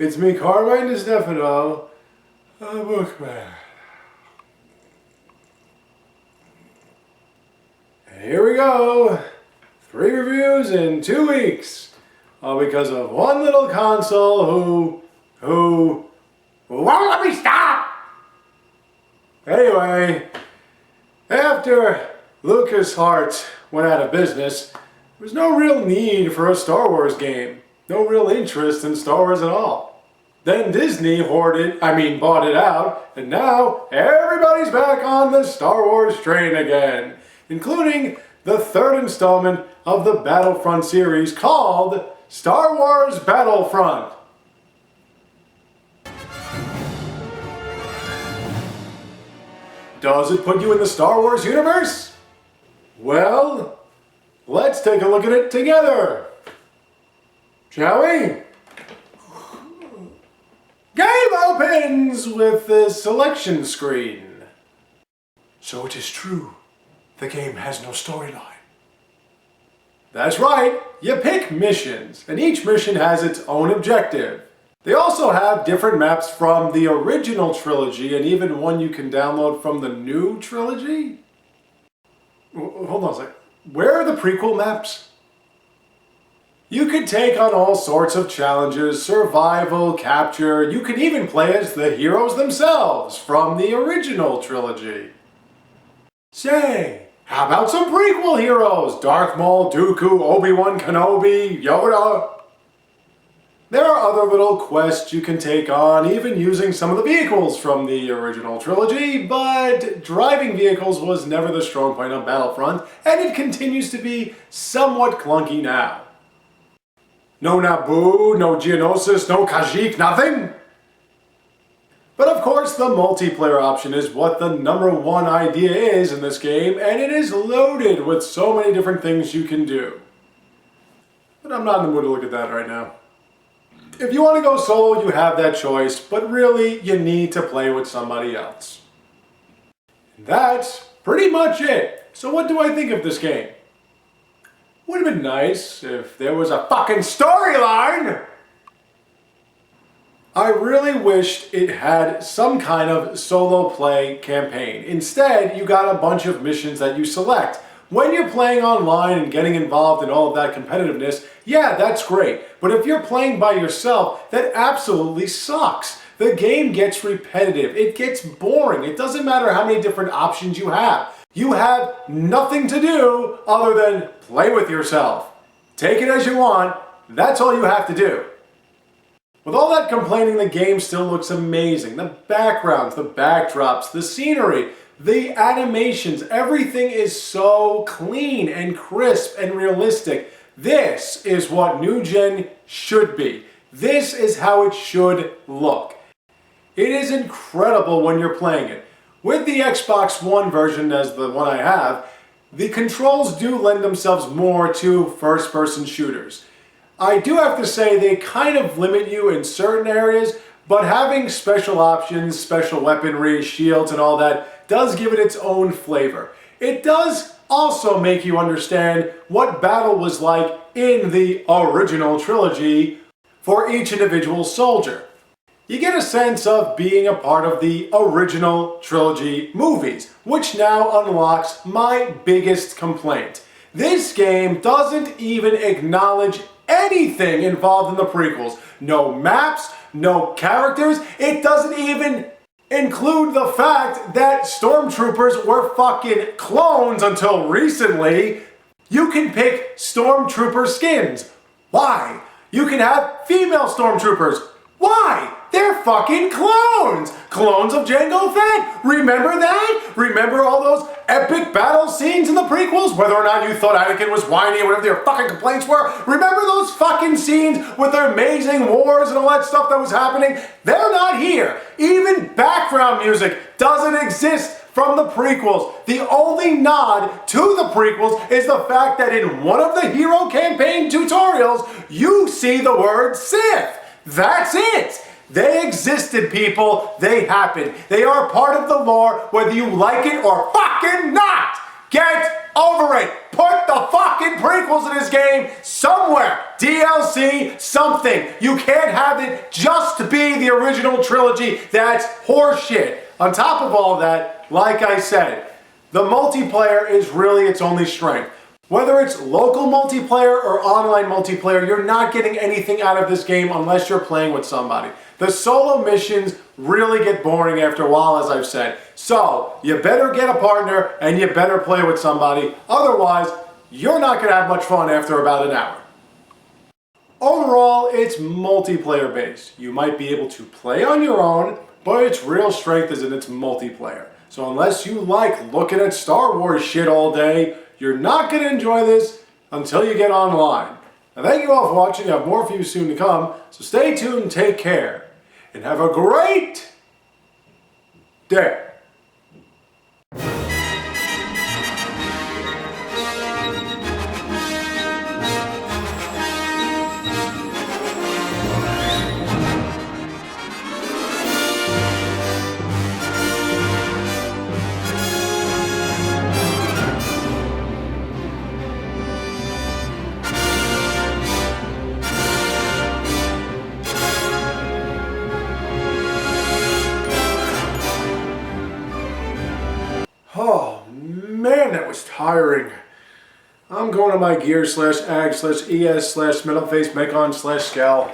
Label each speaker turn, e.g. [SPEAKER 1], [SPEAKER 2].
[SPEAKER 1] It's me, Carmine DeStefano, a bookman. And here we go. 3 reviews in 2 weeks. All because of one little console who won't let me stop! Anyway, after LucasArts went out of business, there was no real need for a Star Wars game. No real interest in Star Wars at all. Then Disney bought it out, and now everybody's back on the Star Wars train again, including the 3rd installment of the Battlefront series called Star Wars Battlefront. Does it put you in the Star Wars universe? Well, let's take a look at it together. Shall we? Game opens with the selection screen. So it is true, the game has no storyline. That's right, you pick missions, and each mission has its own objective. They also have different maps from the original trilogy, and even one you can download from the new trilogy? Hold on a sec. Where are the prequel maps? You could take on all sorts of challenges, survival, capture. You could even play as the heroes themselves from the original trilogy. Say, how about some prequel heroes? Darth Maul, Dooku, Obi-Wan Kenobi, Yoda. There are other little quests you can take on, even using some of the vehicles from the original trilogy, but driving vehicles was never the strong point on Battlefront, and it continues to be somewhat clunky now. No Naboo, no Geonosis, no Kashyyyk, nothing? But of course the multiplayer option is what the #1 idea is in this game, and it is loaded with so many different things you can do. But I'm not in the mood to look at that right now. If you want to go solo, you have that choice, but really you need to play with somebody else. And that's pretty much it. So what do I think of this game? Would have been nice if there was a fucking storyline! I really wished it had some kind of solo play campaign. Instead, you got a bunch of missions that you select. When you're playing online and getting involved in all of that competitiveness, yeah, that's great. But if you're playing by yourself, that absolutely sucks. The game gets repetitive. It gets boring. It doesn't matter how many different options you have. You have nothing to do other than play with yourself. Take it as you want. That's all you have to do. With all that complaining, the game still looks amazing. The backgrounds, the backdrops, the scenery, the animations, everything is so clean and crisp and realistic. This is what new gen should be. This is how it should look. It is incredible when you're playing it. With the Xbox One version, as the one I have, the controls do lend themselves more to first-person shooters. I do have to say they kind of limit you in certain areas, but having special options, special weaponry, shields and all that does give it its own flavor. It does also make you understand what battle was like in the original trilogy for each individual soldier. You get a sense of being a part of the original trilogy movies, which now unlocks my biggest complaint. This game doesn't even acknowledge anything involved in the prequels. No maps, no characters. It doesn't even include the fact that stormtroopers were fucking clones until recently. You can pick stormtrooper skins. Why? You can have female stormtroopers. Why? They're fucking clones! Clones of Jango Fett! Remember that? Remember all those epic battle scenes in the prequels? Whether or not you thought Anakin was whiny or whatever your fucking complaints were? Remember those fucking scenes with their amazing wars and all that stuff that was happening? They're not here. Even background music doesn't exist from the prequels. The only nod to the prequels is the fact that in one of the hero campaign tutorials, you see the word Sith. That's it! They existed, people. They happened. They are part of the lore, whether you like it or fucking not! Get over it! Put the fucking prequels in this game somewhere! DLC, something! You can't have it just to be the original trilogy. That's horseshit. On top of all that, like I said, the multiplayer is really its only strength. Whether it's local multiplayer or online multiplayer, you're not getting anything out of this game unless you're playing with somebody. The solo missions really get boring after a while, as I've said. So, you better get a partner and you better play with somebody. Otherwise, you're not going to have much fun after about an hour. Overall, it's multiplayer based. You might be able to play on your own, but its real strength is in its multiplayer. So unless you like looking at Star Wars shit all day, you're not going to enjoy this until you get online. Now, thank you all for watching. I have more for you soon to come. So stay tuned, take care, and have a great day. Oh man, that was tiring. I'm going to my gear /ag/es/metalface/mekon/scal.